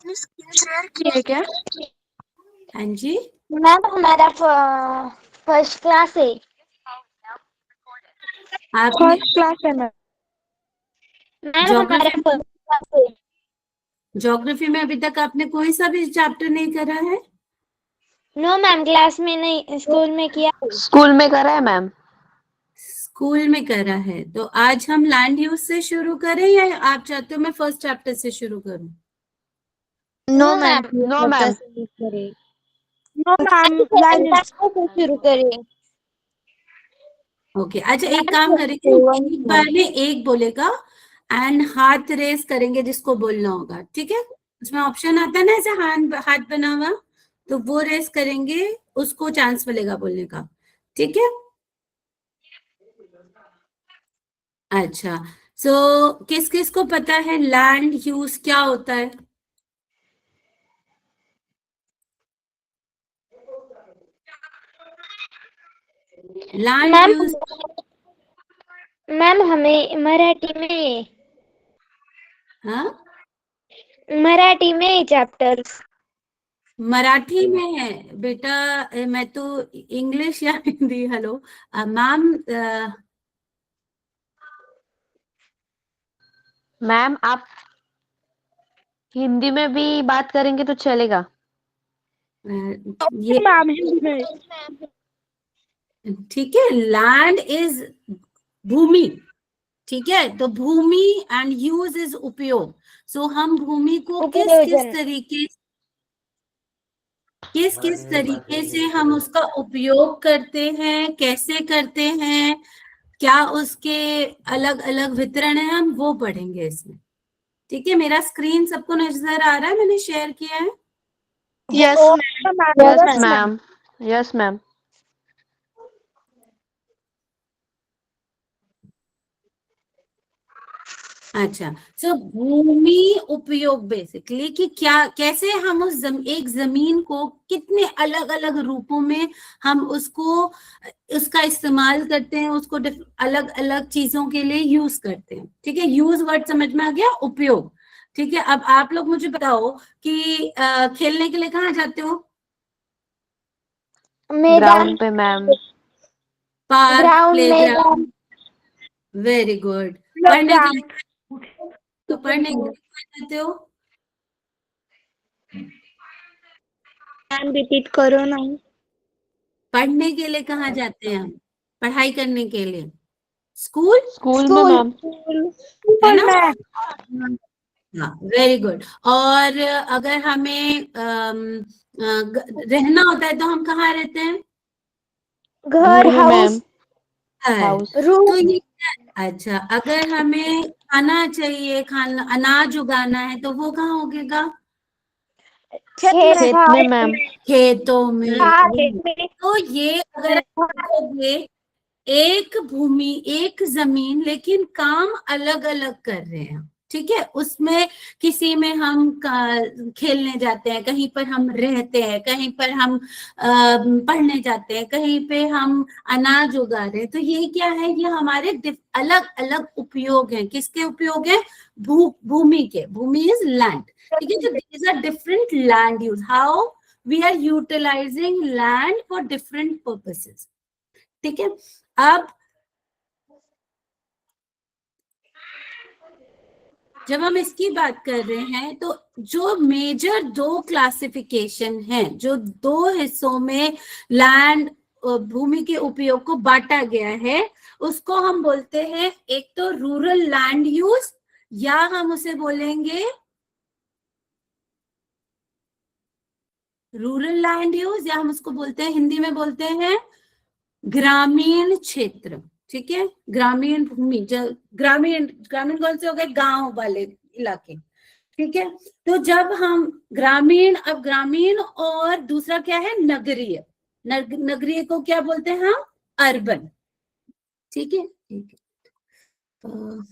अपनी screen share की है क्या? हाँ जी, मैम हमारा फर्स्ट क्लास है। आपने फर्स्ट क्लास है मैम। मैम हमारा ज्योग्राफी फर्स्ट क्लास है। ज्योग्राफी में अभी तक आपने कोई सा भी चैप्टर नहीं करा है? नो मैम, क्लास में नहीं, स्कूल में किया है। स्कूल में करा है मैम। स्कूल में करा है, तो आज हम लैंड यूज से शुरू करें या आप चाहते हो मैं फर्स्ट चैप्टर से शुरू करूं? No ma'am, no ma'am. No ma'am, line शुरू करिए। ओके, अच्छा एक काम करेंगे, एक बार में एक बोलेगा एंड हाथ रेस करेंगे जिसको बोलना होगा, ठीक है? उसमें ऑप्शन आता है ना ऐसे हाथ बना हुआ, तो वो रेस करेंगे, उसको चांस मिलेगा बोलने का, ठीक है? अच्छा, सो किस किस को पता है लैंड यूज क्या होता है? लैंड मैम यूज मैम हमें मराठी में हाँ, चैप्टर। मराठी में है बेटा। मैं तो इंग्लिश या हिंदी, हेलो मैम, मैम आप हिंदी में भी बात करेंगे तो चलेगा। ये मैम हिंदी में। ठीक है, लैंड इज भूमि, ठीक है? तो भूमि एंड यूज इज उपयोग। सो हम भूमि को किस किस तरीके से हम उसका उपयोग करते हैं, कैसे करते हैं, क्या उसके अलग अलग वितरण है, हम वो पढ़ेंगे इसमें, ठीक है? मेरा स्क्रीन सबको नजर आ रहा है, मैंने शेयर किया है? Yes ma'am, yes ma'am. Yes ma'am. अच्छा, सो भूमि उपयोग बेसिकली कि क्या, कैसे हम एक जमीन को कितने अलग अलग रूपों में हम उसको, उसका इस्तेमाल करते हैं, उसको अलग अलग चीजों के लिए यूज करते हैं, ठीक है? यूज वर्ड समझ में आ गया, उपयोग, ठीक है? अब आप लोग मुझे बताओ कि खेलने के लिए कहाँ जाते हो? मैदान, ग्राउंड पे मैम। पार्क, ग्राउंड, प्लेग्राउंड, मैदान। Very good. पढ़ने के प्लेग्राउंड। लिए, तो पढ़ने के लिए कहाँ जाते हो? मैम रिपीट करो ना। पढ़ने के लिए कहाँ जाते हैं हम? पढ़ाई करने के लिए स्कूल, स्कूल में मैम। है ना? में। हाँ, वेरी गुड। और अगर हमें रहना होता है तो हम कहाँ रहते हैं? घर, घर में मैम। घर। हाउस। तो ये अच्छा, अगर हमें खाना चाहिए, खाना अनाज उगाना है तो वो कहाँ उगेगा? खेत में मैम। खेतों में। में। तो ये अगर आप देखोगे, एक भूमि, एक जमीन, लेकिन काम अलग अलग कर रहे हैं, ठीक है? उसमें किसी में हम खेलने जाते हैं, कहीं पर हम रहते हैं, कहीं पर हम पढ़ने जाते हैं, कहीं पे हम अनाज उगा रहे हैं। तो ये क्या है, ये हमारे अलग अलग उपयोग हैं। किसके उपयोग हैं? भूमि के। भूमि इज लैंड, ठीक है? तो these are different land use, how we are utilising land for different purposes, ठीक है? अब जब हम इसकी बात कर रहे हैं, तो जो मेजर दो क्लासिफिकेशन हैं, जो दो हिस्सों में लैंड, भूमि के उपयोग को बांटा गया है, उसको हम बोलते हैं, एक तो रूरल लैंड यूज, या हम उसे बोलेंगे रूरल लैंड यूज, या हम उसको बोलते हैं, हिंदी में बोलते हैं ग्रामीण क्षेत्र, ठीक है? ग्रामीण भूमि, जो ग्रामीण, ग्रामीण कौन से हो गए? गांव वाले इलाके, ठीक है? तो जब हम ग्रामीण, अब ग्रामीण और दूसरा क्या है? नगरीय। नगरीय को क्या बोलते हैं हम? अर्बन, ठीक है? ठीक है, तो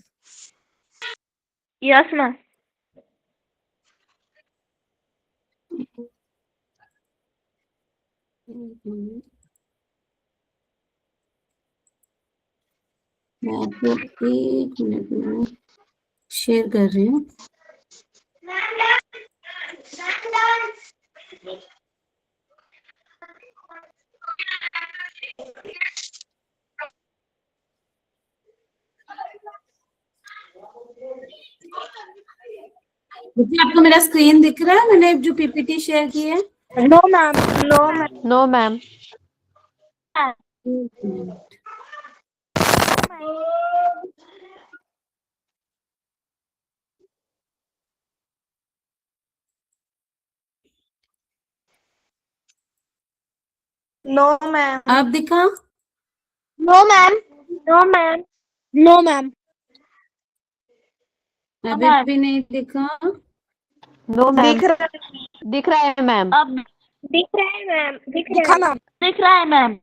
यस मैम। मैं आपको 1 मिनट में शेयर कर रही हूँ। मुझे आपको मेरा स्क्रीन दिख रहा है, मैंने जो पीपीटी शेयर की है? No ma'am, no ma'am. No ma'am. No ma'am. अब दिखा? No ma'am. No ma'am. No ma'am. अभी भी नहीं दिखा? No ma'am. दिख रहा है। दिख रहा है मैम। अब दिख रहा है मैम, दिख रहा दिखा है। मैम। दिख रहा है मैम।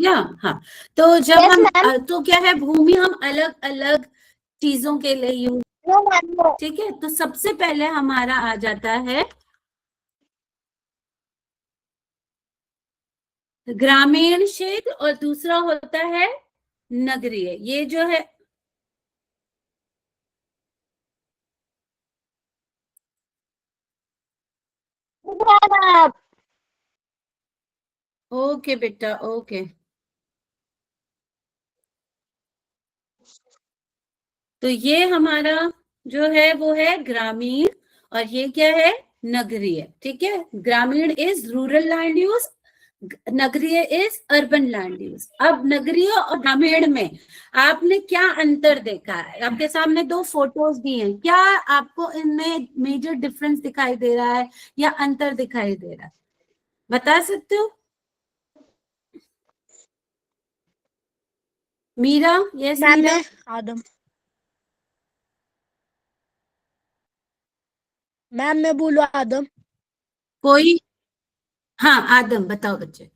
या हाँ, तो जब Yes, हम ma'am. तो क्या है, भूमि हम अलग अलग चीजों के लिए यूज, नो मैम, नो। ठीक है। तो सबसे पहले हमारा आ जाता है ग्रामीण क्षेत्र और दूसरा होता है नगरीय। ये जो है दिख रहा है मैम। ओके बेटा, ओके। तो ये हमारा जो है वो है ग्रामीण और ये क्या है, नगरीय, ठीक है। ग्रामीण इज रूरल लैंड यूज, नगरीय इज अर्बन लैंड यूज। अब नगरीय और ग्रामीण में आपने क्या अंतर देखा है? आपके सामने दो फोटोज दी हैं, क्या आपको इनमें मेजर डिफरेंस दिखाई दे रहा है या अंतर दिखाई दे रहा है? बता सकते हो? Meera, yes ma'am Meera? मैं आदम। मैम मैं बोलूँ आदम। कोई? हाँ, आदम बताओ बच्चे।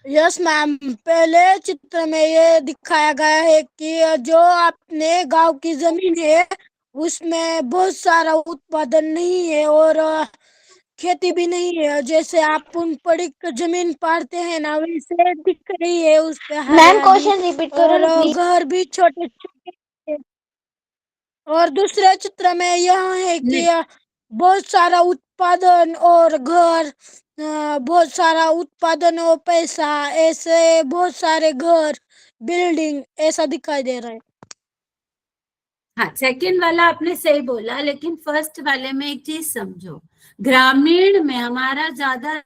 यस मैम, पहले चित्र में ये दिखाया गया है कि जो अपने गांव की जमीन है उसमें बहुत सारा उत्पादन नहीं है और खेती भी नहीं है। जैसे आप उन पड़ी जमीन पाते हैं ना वैसे दिख रही है उस पे मैम हरियाली। क्वेश्चन रिपीट करो और ना प्लीज। घर भी छोटे छोटे हैं। और दूसरे चित्र में यह है कि नहीं, बहुत सारा उत्पादन और घर, बहुत सारा उत्पादन और पैसा, ऐसे बहुत सारे घर, बिल्डिंग ऐसा दिखाई दे रहा है। हाँ, सेकंड वाला आपने सही बोला, लेकिन फर्स्ट वाले में एक चीज समझो, ग्रामीण में हमारा ज्यादा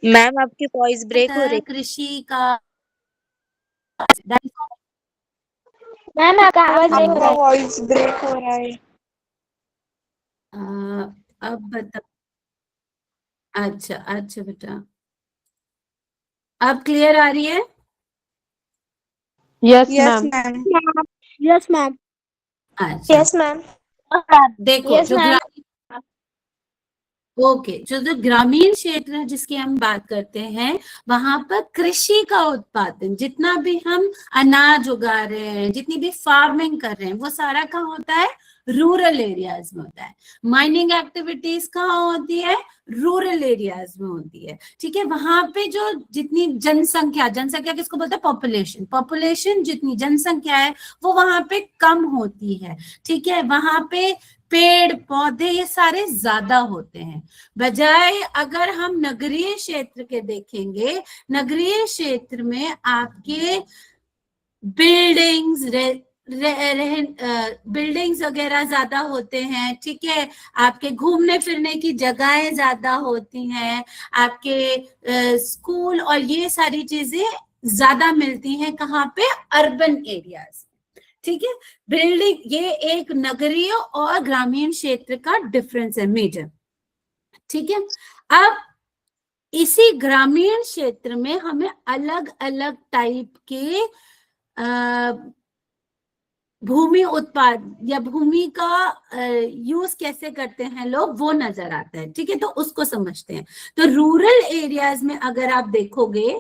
मैम आपकी वॉइस ब्रेक हो रही कृषि का, मैम आपका आवाज है। नहीं हो रहा आपका है। वॉइस ब्रेक हो रहा है। अब बता। अच्छा अच्छा बेटा, अब क्लियर आ रही है? Yes yes ma'am. Ma'am. Yes ma'am. अच्छा, यस मैम। देखो यस जो मैम। ओके, जो ग्रामीण क्षेत्र है जिसकी हम बात करते हैं, वहां पर कृषि का उत्पादन, जितना भी हम अनाज उगा रहे हैं, जितनी भी फार्मिंग कर रहे हैं, वो सारा कहाँ होता है? रूरल एरियाज में होता है। माइनिंग एक्टिविटीज कहाँ होती है? रूरल एरियाज में होती है, ठीक है। वहां पे जो जितनी जनसंख्या, जनसंख्या किसको बोलते हैं? पॉपुलेशन। पॉपुलेशन जितनी जनसंख्या है वो वहां पे कम होती है, ठीक है। वहां पे पेड़ पौधे ये सारे ज्यादा होते हैं। बजाय अगर हम नगरीय क्षेत्र के देखेंगे, नगरीय क्षेत्र में आपके बिल्डिंग्स बिल्डिंग्स वगैरह ज्यादा होते हैं, ठीक है। आपके घूमने फिरने की जगहें ज्यादा होती हैं, आपके स्कूल और ये सारी चीजें ज्यादा मिलती हैं कहाँ पे? अर्बन एरियाज, ठीक है। बिल्डिंग, ये एक नगरीय और ग्रामीण क्षेत्र का डिफरेंस है मेजर, ठीक है। अब इसी ग्रामीण क्षेत्र में हमें अलग अलग टाइप के भूमि उत्पाद या भूमि का यूज कैसे करते हैं लोग, वो नजर आता है, ठीक है। तो उसको समझते हैं। तो रूरल एरियाज में अगर आप देखोगे,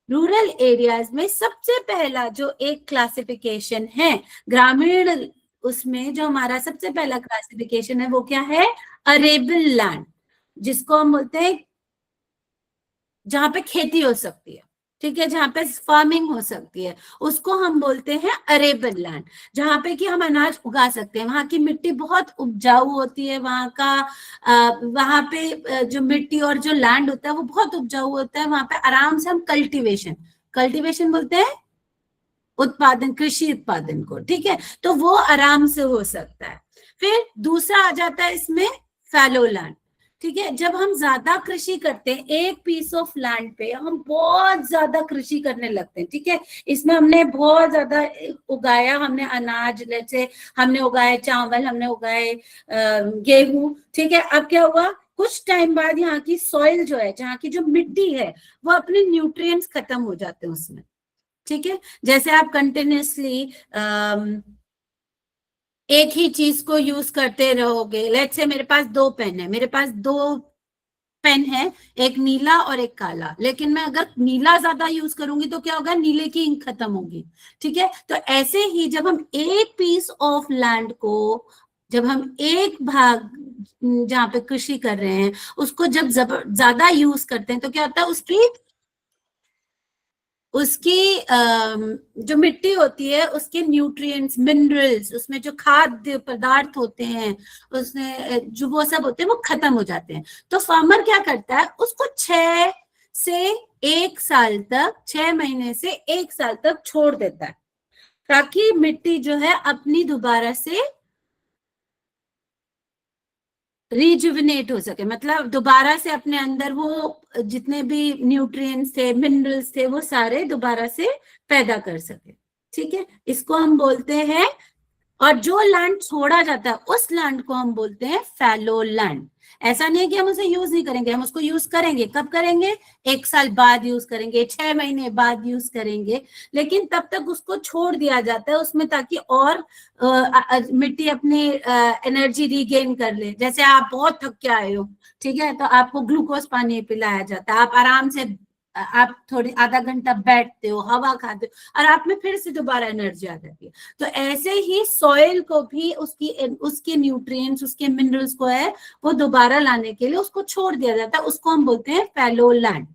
रूरल एरियाज में सबसे पहला जो एक क्लासिफिकेशन है ग्रामीण, उसमें जो हमारा सबसे पहला क्लासिफिकेशन है वो क्या है? अरेबल लैंड, जिसको हम बोलते हैं जहां पे खेती हो सकती है, ठीक है, जहां पे फार्मिंग हो सकती है, उसको हम बोलते हैं अरेबल लैंड। जहां पे कि हम अनाज उगा सकते हैं, वहां की मिट्टी बहुत उपजाऊ होती है, वहां का वहां पे जो मिट्टी और जो लैंड होता है वो बहुत उपजाऊ होता है, वहां पे आराम से हम कल्टीवेशन, कल्टीवेशन बोलते हैं उत्पादन, कृषि उत्पादन को, ठीक है, तो वो आराम से हो सकता है। फिर दूसरा आ जाता है इसमें फैलो लैंड, ठीक है, जब हम ज्यादा कृषि करते हैं, एक पीस ऑफ लैंड पे हम बहुत ज्यादा कृषि करने लगते हैं, ठीक है, इसमें हमने बहुत ज्यादा उगाया, हमने अनाज, जैसे हमने उगाए चावल, हमने उगाए गेहूं, ठीक है, अब क्या हुआ, कुछ टाइम बाद यहाँ की सॉइल जो है, जहाँ की जो मिट्टी है, वो अपने न्यूट्रिएंट्स खत्म हो जाते हैं उसमें, ठीक है, जैसे आप कंटिन्यूसली एक ही चीज को यूज करते रहोगे, लेट्स से मेरे पास 2 पेन है, मेरे पास 2 पेन है, एक नीला और एक काला, लेकिन मैं अगर नीला ज्यादा यूज करूंगी तो क्या होगा, नीले की इंक खत्म होगी, ठीक है, तो ऐसे ही जब हम एक पीस ऑफ लैंड को, जब हम एक भाग जहाँ पे कृषि कर रहे हैं उसको जब ज्यादा यूज करते हैं तो क्या होता है, उसकी जो मिट्टी होती है, उसके न्यूट्रिएंट्स, मिनरल्स, उसमें जो खाद्य पदार्थ होते हैं, उसमें जो वो सब होते हैं, वो खत्म हो जाते हैं। तो फार्मर क्या करता है, उसको 6 से 1 साल तक, 6 महीने से 1 साल तक छोड़ देता है, ताकि मिट्टी जो है अपनी दोबारा से रिजुविनेट हो सके, मतलब दोबारा से अपने अंदर वो जितने भी न्यूट्रिएंट्स थे, मिनरल्स थे, वो सारे दोबारा से पैदा कर सके, ठीक है, इसको हम बोलते हैं। और जो लैंड छोड़ा जाता है उस लैंड को हम बोलते हैं फैलो लैंड। ऐसा नहीं है कि हम उसे यूज नहीं करेंगे, हम उसको यूज करेंगे, कब करेंगे, 1 साल बाद यूज करेंगे, 6 महीने बाद यूज करेंगे, लेकिन तब तक उसको छोड़ दिया जाता है उसमें, ताकि और मिट्टी अपनी एनर्जी रिगेन कर ले। जैसे आप बहुत थक के आए हो, ठीक है, तो आपको ग्लूकोज पानी पिलाया जाता है, आप आराम से आप थोड़ी आधा घंटा बैठते हो, हवा खाते हो, और आप में फिर से दोबारा एनर्जी आ जाती है। तो ऐसे ही सॉइल को भी उसके न्यूट्रिएंट्स, उसके मिनरल्स को है वो दोबारा लाने के लिए उसको छोड़ दिया जाता है, उसको हम बोलते हैं फैलो लैंड,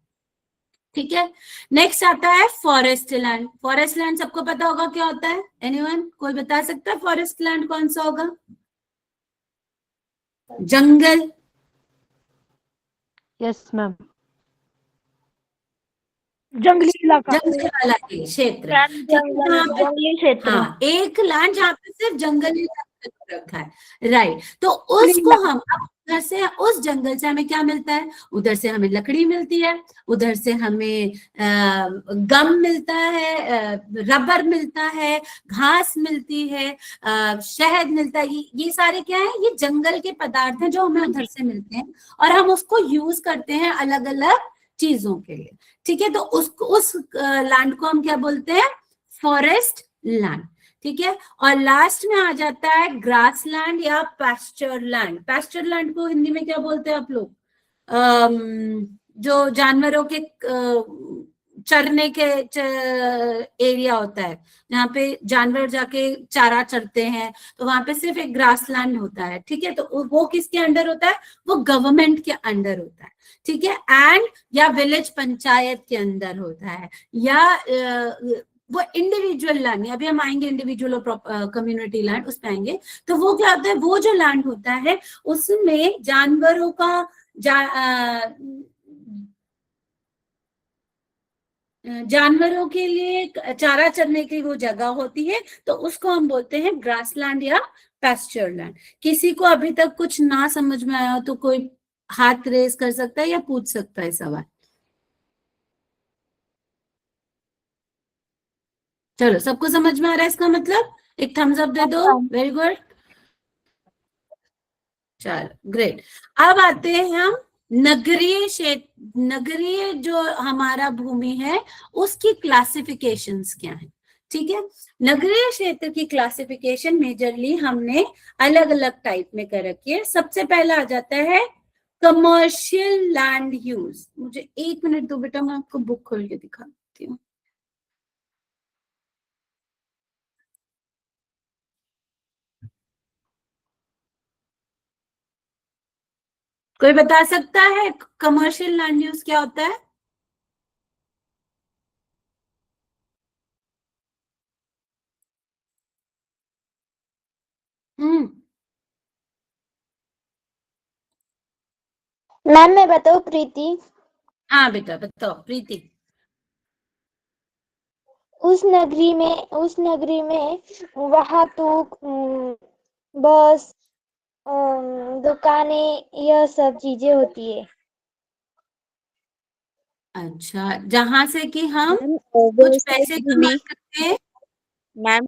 ठीक है। नेक्स्ट आता है फॉरेस्ट लैंड। फॉरेस्ट लैंड सबको पता होगा क्या होता है, एनीवन, कोई बता सकता है फॉरेस्ट लैंड कौन सा होगा? जंगल। Yes ma'am. जंगली इलाका, जंगल वाला क्षेत्र, जंगली क्षेत्र। हाँ, एक लैंड जहाँ पे सिर्फ जंगल ही रखा है, राइट, तो उसको हम उधर से, उस जंगल से हमें क्या मिलता है, उधर से हमें लकड़ी मिलती है, उधर से हमें गम मिलता है, रबर मिलता है, घास मिलती है, शहद मिलता है, ये सारे क्या है, ये जंगल के पदार्थ हैं जो हमें उधर से मिलते हैं, और हम उसको यूज करते हैं अलग अलग चीजों के लिए, ठीक है, तो उस लैंड को हम क्या बोलते हैं, फॉरेस्ट लैंड, ठीक है। और लास्ट में आ जाता है ग्रास लैंड या पैस्चर लैंड। पैस्चर लैंड को हिंदी में क्या बोलते हैं आप लोग? जो जानवरों के चरने के एरिया होता है, जहाँ पे जानवर जाके चारा चरते हैं, तो वहां पे सिर्फ एक ग्रास लैंड होता है, ठीक है, तो वो किसके अंडर होता है, वो गवर्नमेंट के अंडर होता है, ठीक है, एंड या विलेज पंचायत के अंदर होता है, या वो इंडिविजुअल लैंड, अभी हम आएंगे इंडिविजुअल और कम्युनिटी लैंड, उस पे आएंगे। तो वो क्या होता है, वो जो लैंड होता है उसमें जानवरों का जानवरों के लिए चारा चरने की वो जगह होती है, तो उसको हम बोलते हैं ग्रासलैंड या पैस्चर लैंड। किसी को अभी तक कुछ ना समझ में आया हो तो कोई हाथ रेस कर सकता है या पूछ सकता है सवाल। चलो, सबको समझ में आ रहा है इसका मतलब, एक थम्स अप दे दो, वेरी गुड, चलो ग्रेट। अब आते हैं हम नगरीय क्षेत्र, नगरीय जो हमारा भूमि है उसकी क्लासिफिकेशंस क्या है, ठीक है। नगरीय क्षेत्र की क्लासिफिकेशन मेजरली हमने अलग अलग टाइप में कर रखी है। सबसे पहला आ जाता है कमर्शियल लैंड यूज। मुझे 1 मिनट दो बेटा, मैं आपको बुक खोल के दिखाती हूँ। कोई बता सकता है कमर्शियल लैंड यूज क्या होता है? मैम मैं बताऊँ प्रीति? हाँ बेटा बताओ प्रीति। उस नगरी में वाहतूक, बस, दुकानें, यह सब चीजें होती है। अच्छा, जहां से कि हम मैम कुछ पैसे व्यावसायिक कमा भूमि। सकते हैं। मैम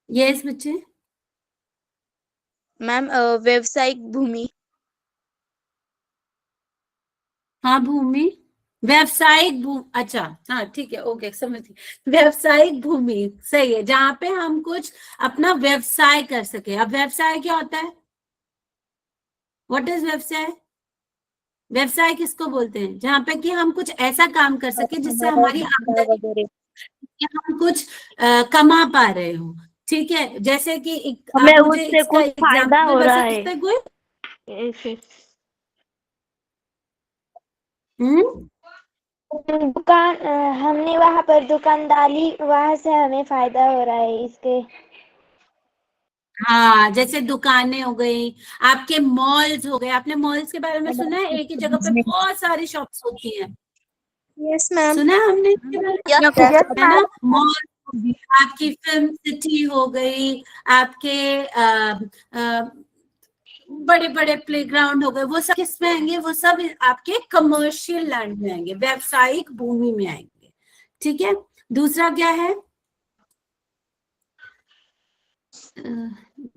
यस बच्चे। मैम व्यावसायिक भूमि। हाँ भूमि, व्यावसायिक अच्छा, हाँ ठीक है, ओके समझ गई। व्यावसायिक भूमि सही है, जहां पे हम कुछ अपना व्यवसाय कर सके। अब व्यवसाय क्या होता है? व्हाट इज व्यवसाय? व्यवसाय किसको बोलते हैं? जहां पे कि हम कुछ ऐसा काम कर सके जिससे हमारा हमारी धंधा आमदनी, वगैरह। कि हम कुछ कमा पा रहे हो। ठीक है, जैसे कि हमें आप मुझे उससे इसका कुछ फायदा एग्जाम्पल हो रहा बता है सकते हैं कोई? ऐसे। हम्म। हमने वहां पर दुकान डाली, वहां से हमें फायदा हो रहा है इसके। हाँ, जैसे दुकानें हो गई, आपके मॉल्स हो गए। आपने मॉल्स के बारे में सुना है? एक ही जगह पे बहुत सारी शॉप्स होती हैं। Yes ma'am. सुना है हमने इसके बारे में? या Yes, है ma'am. ना? मॉल, आपकी फिल्म सिटी हो गई, आपके बड़े बड़े प्लेग्राउंड हो गए, वो सब किस में आएंगे? वो सब आपके कमर्शियल लैंड में आएंगे, व्यावसायिक भूमि में आएंगे। ठीक है, दूसरा क्या है?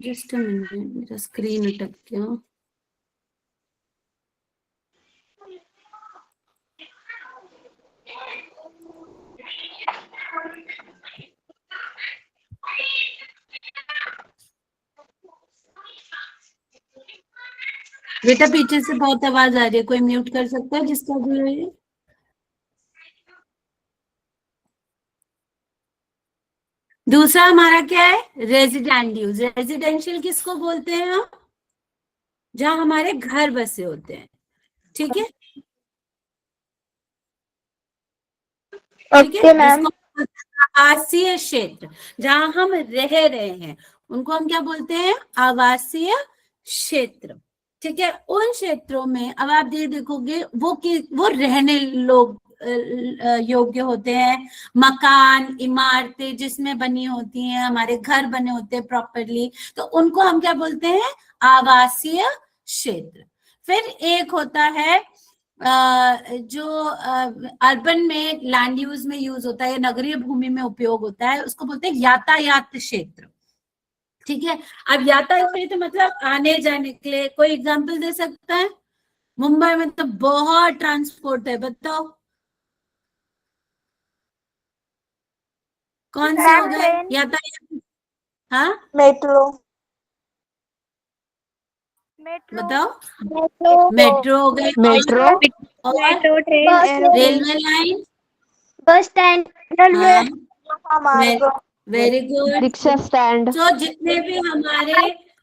जस्ट अ मिनट, मेरा स्क्रीन अटक गया। बेटा पीछे से बहुत आवाज आ रही है, कोई म्यूट कर सकता है जिसका भी हो ये? दूसरा हमारा क्या है? Resident use. रेजिडेंशियल किसको बोलते हैं हम? जहां हमारे घर बसे होते हैं। ठीक है, ठीक है, ओके मैम। जिसको आवासीय क्षेत्र, जहां हम रह रहे हैं, उनको हम क्या बोलते हैं? आवासीय क्षेत्र। ठीक है, उन क्षेत्रों में अब आप ये देखोगे वो रहने लोग योग्य होते हैं। मकान, इमारतें जिसमें बनी होती हैं, हमारे घर बने होते हैं प्रॉपरली, तो उनको हम क्या बोलते हैं? आवासीय क्षेत्र। फिर एक होता है जो अर्बन में लैंड यूज में यूज होता है, नगरीय भूमि में उपयोग होता है, उसको बोलते हैं यातायात क्षेत्र। ठीक है, अब यातायात क्षेत्र मतलब आने जाने के लिए। कोई एग्जांपल दे सकता है? मुंबई में तो बहुत ट्रांसपोर्ट है, बताओ कौन से हो मैम, गए ट्रेन, यातायात? हाँ मेट्रो, मेट्रो, बताओ। मेट्रो, मेट्रो हो गए, मेट्रो, और मेट्रो, ट्रेन, बस, aeroplane. Railway line. Bus stand, railway, हाँ, महामार्ग, वेरी गुड। रिक्शा स्टैंड, तो जितने भी हमारे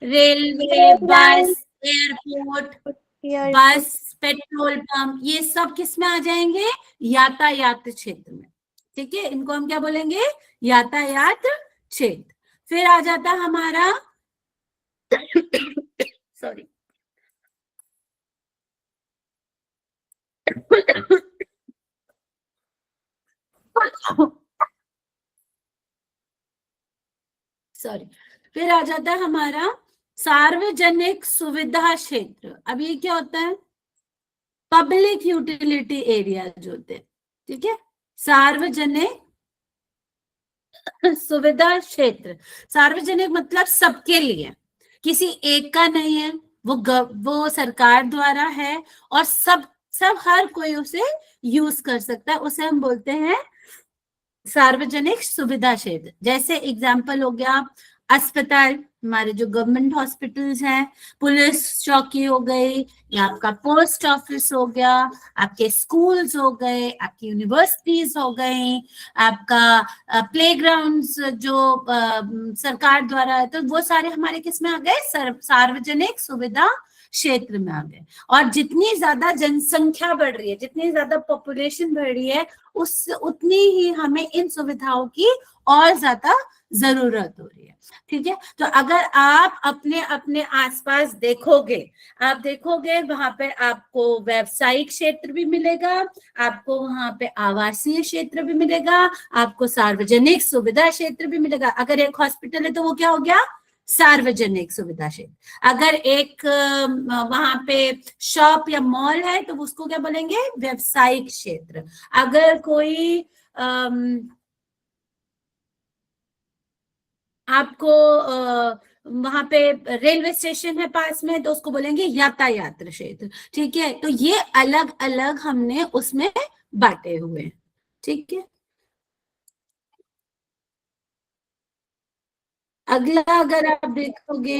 रेलवे, ट्रेन लाइन, बस, एयरपोर्ट, एयरपोर्ट। बस, पेट्रोल पंप, ये सब किस में आ जाएंगे? यातायात क्षेत्र में। ठीक है, इनको हम क्या बोलेंगे? यातायात क्षेत्र। फिर आ जाता हमारा सॉरी सॉरी, फिर आ जाता है हमारा सार्वजनिक सुविधा क्षेत्र। अब ये क्या होता है? पब्लिक यूटिलिटी एरिया जो होते हैं। ठीक है, सार्वजनिक सुविधा क्षेत्र। सार्वजनिक मतलब सबके लिए, किसी एक का नहीं है। वो सरकार द्वारा है, और सब सब हर कोई उसे यूज कर सकता है। उसे हम बोलते हैं सार्वजनिक सुविधा क्षेत्र। जैसे एग्जांपल हो गया अस्पताल, हमारे जो गवर्नमेंट हॉस्पिटल्स हैं, पुलिस चौकी हो गई, या आपका पोस्ट ऑफिस हो गया, आपके स्कूल्स हो गए, आपकी यूनिवर्सिटीज हो गई, आपका प्लेग्राउंड्स जो सरकार द्वारा है, तो वो सारे हमारे किस में आ गए? सार्वजनिक सुविधा क्षेत्र में आ गए। और जितनी ज्यादा जनसंख्या बढ़ रही है, जितनी ज्यादा पॉपुलेशन बढ़ रही है, उतनी ही हमें इन सुविधाओं की और ज्यादा जरूरत हो रही है। ठीक है, तो अगर आप अपने अपने आसपास देखोगे, आप देखोगे वहां पे आपको व्यावसायिक क्षेत्र भी मिलेगा, आपको वहां पे आवासीय क्षेत्र भी मिलेगा, आपको सार्वजनिक सुविधा क्षेत्र भी मिलेगा। अगर एक हॉस्पिटल है तो वो क्या हो गया, सार्वजनिक सुविधा क्षेत्र। अगर एक वहां पे शॉप या मॉल है तो उसको क्या बोलेंगे, व्यावसायिक क्षेत्र। अगर कोई आपको वहां पे रेलवे स्टेशन है पास में तो उसको बोलेंगे यातायात क्षेत्र। ठीक है, तो ये अलग अलग हमने उसमें बांटे हुए हैं। ठीक है, अगला अगर आप देखोगे,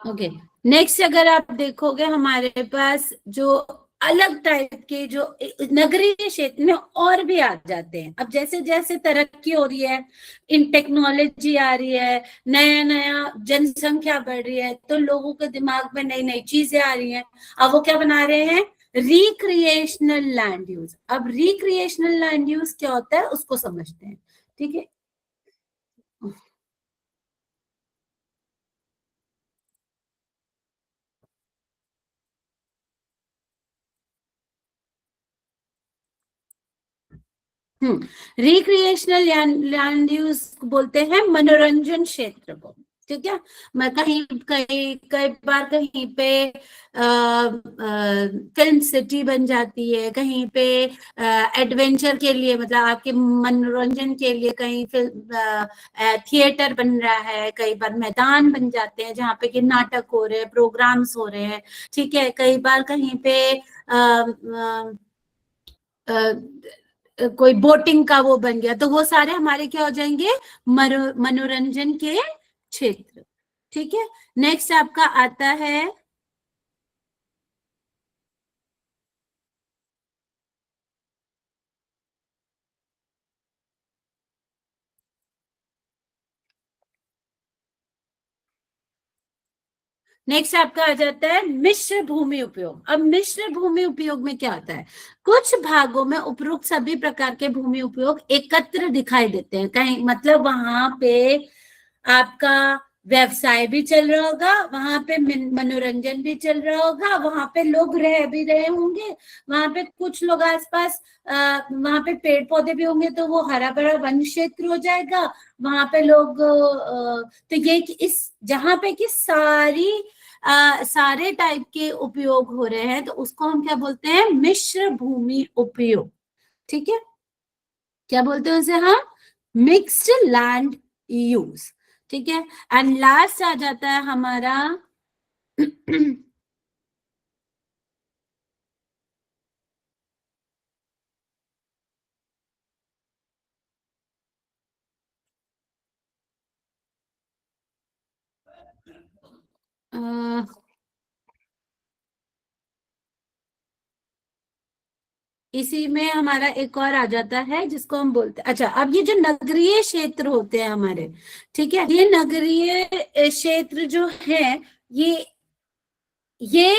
ओके, नेक्स्ट अगर आप देखोगे हमारे पास जो अलग टाइप के जो नगरीय क्षेत्र में और भी आ जाते हैं। अब जैसे जैसे तरक्की हो रही है, इन टेक्नोलॉजी आ रही है, नया नया जनसंख्या बढ़ रही है, तो लोगों के दिमाग में नई नई चीजें आ रही हैं। अब वो क्या बना रहे हैं, रिक्रिएशनल लैंड यूज। अब रिक्रिएशनल लैंड यूज क्या होता है उसको समझते हैं। ठीक है, रिक्रिएशनल लैंड यूज बोलते हैं मनोरंजन क्षेत्र को। ठीक है, मैं कहीं कहीं कई बार कहीं पे फिल्म सिटी बन जाती है, कहीं पे एडवेंचर के लिए मतलब आपके मनोरंजन के लिए कहीं थिएटर बन रहा है, कई बार मैदान बन जाते हैं जहाँ पे कि नाटक हो रहे हैं, प्रोग्राम्स हो रहे हैं। ठीक है, कई बार कहीं पे कोई बोटिंग का वो बन गया, तो वो सारे हमारे क्या हो जाएंगे, मनोरंजन के क्षेत्र। ठीक है, नेक्स्ट आपका आता है नेक्स्ट आपका आ जाता है मिश्र भूमि उपयोग। अब मिश्र भूमि उपयोग में क्या होता है, कुछ भागों में उपरोक्त सभी प्रकार के भूमि उपयोग एकत्र दिखाई देते हैं। कहीं मतलब वहां पे आपका व्यवसाय भी चल रहा होगा, वहां पे मनोरंजन भी चल रहा होगा, वहां पे लोग रह भी रहे होंगे, वहां पे कुछ लोग आसपास वहां पे पेड़ पौधे भी होंगे तो वो हरा भरा वन क्षेत्र हो जाएगा। वहां पे लोग तो ये इस जहां पे कि सारे टाइप के उपयोग हो रहे हैं तो उसको हम क्या बोलते हैं, मिश्र भूमि उपयोग। ठीक है, क्या बोलते हैं उसे हम, मिक्स्ड लैंड यूज। ठीक है, एंड लास्ट आ जाता है हमारा इसी में हमारा एक और आ जाता है जिसको हम बोलते हैं, अच्छा अब ये जो नगरीय क्षेत्र होते हैं हमारे, ठीक है, ये नगरीय क्षेत्र जो है ये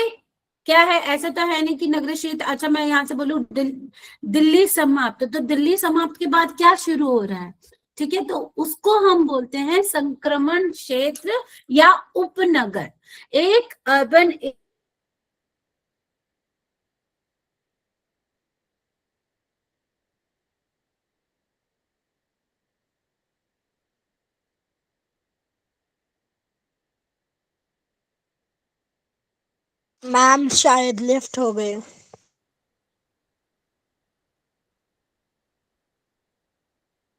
क्या है, ऐसा तो है नहीं कि नगरीय क्षेत्र, अच्छा मैं यहाँ से बोलूं दिल्ली समाप्त, तो दिल्ली समाप्त के बाद क्या शुरू हो रहा है। ठीक है, तो उसको हम बोलते हैं संक्रमण क्षेत्र या उपनगर। एक अर्बन मैम शायद लिफ्ट हो गए।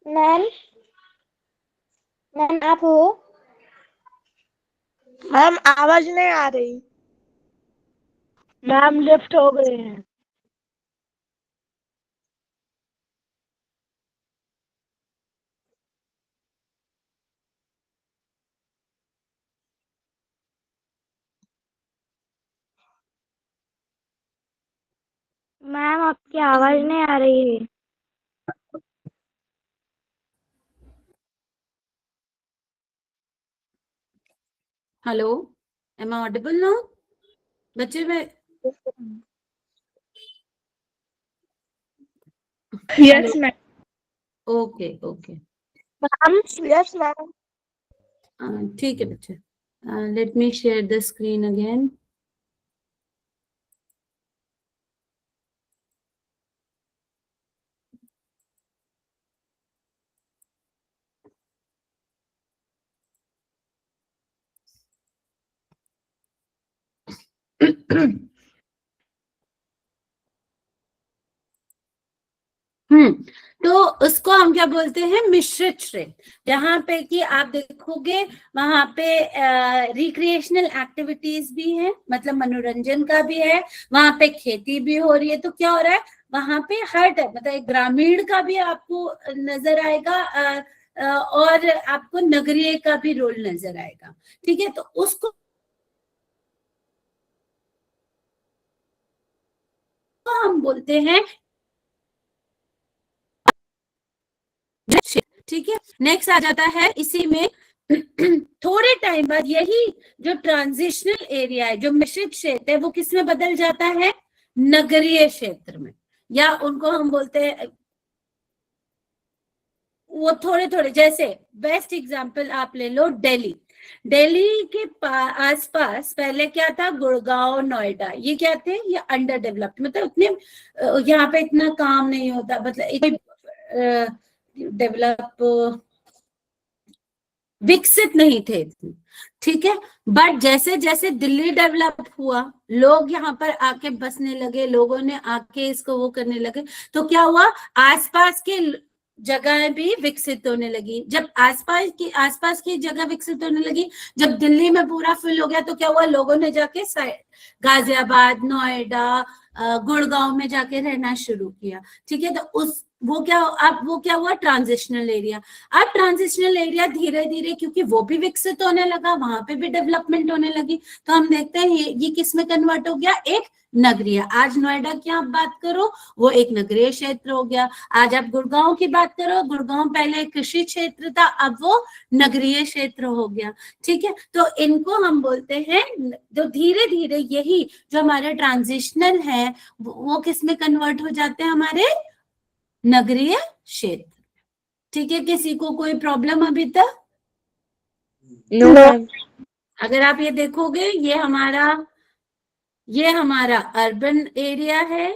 मैम, मैम आप हो? मैम आवाज नहीं आ रही। मैम लिफ्ट हो गए हैं। मैम आपकी आवाज नहीं आ रही है। Hello, am I audible now? बच्चे में Yes, ma'am. Okay okay, Ma'am. Yes, ma'am. ठीक है बच्चे, let me share the screen again. तो उसको हम क्या बोलते हैं? मिश्रित श्रेणी। जहाँ पे कि आप देखोगे वहां पे रिक्रिएशनल एक्टिविटीज भी है, मतलब मनोरंजन का भी है, वहां पे खेती भी हो रही है। तो क्या हो रहा है वहां पे? हर टाइप, मतलब एक ग्रामीण का भी आपको नजर आएगा और आपको नगरीय का भी रोल नजर आएगा। ठीक है, तो उसको हम बोलते हैं। ठीक है, नेक्स्ट आ जाता है इसी में थोड़े टाइम बाद यही जो ट्रांजिशनल एरिया है, जो मिश्रित क्षेत्र है, वो किस में बदल जाता है? नगरीय क्षेत्र में, या उनको हम बोलते हैं वो थोड़े थोड़े। जैसे बेस्ट एग्जांपल आप ले लो दिल्ली। दिल्ली के आसपास पहले क्या था? गुड़गांव, नोएडा, ये क्या थे? ये अंडर डेवलप्ड, मतलब इतने यहाँ पे इतना काम नहीं होता, मतलब डेवलप विकसित नहीं थे। ठीक है, बट जैसे जैसे दिल्ली डेवलप हुआ, लोग यहाँ पर आके बसने लगे, लोगों ने आके इसको वो करने लगे, तो क्या हुआ? आसपास के जगह भी विकसित होने लगी। जब आसपास की जगह विकसित होने लगी, जब दिल्ली में पूरा फिल हो गया, तो क्या हुआ? लोगों ने जाके गाजियाबाद, नोएडा, गुड़गांव में जाके रहना शुरू किया। ठीक है, तो वो क्या हुआ? Transitional area. अब ट्रांजिशनल एरिया धीरे धीरे, क्योंकि वो भी विकसित होने लगा, वहां पे भी डेवलपमेंट होने लगी, तो हम देखते हैं ये किस में कन्वर्ट हो गया? एक नगरीय। आज नोएडा की आप बात करो, वो एक नगरीय क्षेत्र हो गया। आज आप गुड़गांव की बात करो, गुड़गांव पहले कृषि क्षेत्र था, अब वो नगरीय क्षेत्र हो गया। ठीक है, तो इनको हम बोलते हैं, जो धीरे धीरे यही जो हमारे ट्रांजिशनल है वो किस में कन्वर्ट हो जाते हैं? हमारे नगरीय क्षेत्र। ठीक है, किसी को कोई प्रॉब्लम अभी तक? No, ma'am. अगर आप ये देखोगे, ये हमारा अर्बन एरिया है,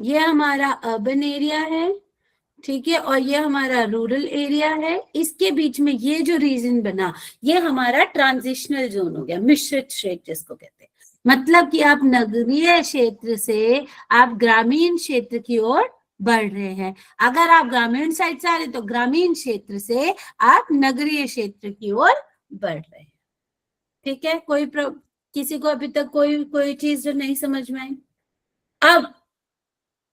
ये हमारा अर्बन एरिया है। ठीक है, और ये हमारा रूरल एरिया है। इसके बीच में ये जो रीजन बना, ये हमारा ट्रांजिशनल जोन हो गया, मिश्रित क्षेत्र जिसको कहते हैं। मतलब कि आप नगरीय क्षेत्र से आप ग्रामीण क्षेत्र की ओर बढ़ रहे हैं। अगर आप ग्रामीण साइड से आ रहे हैं, तो ग्रामीण क्षेत्र से आप नगरीय क्षेत्र की ओर बढ़ रहे हैं। ठीक है, किसी को अभी तक कोई चीज जो नहीं समझ में आई? अब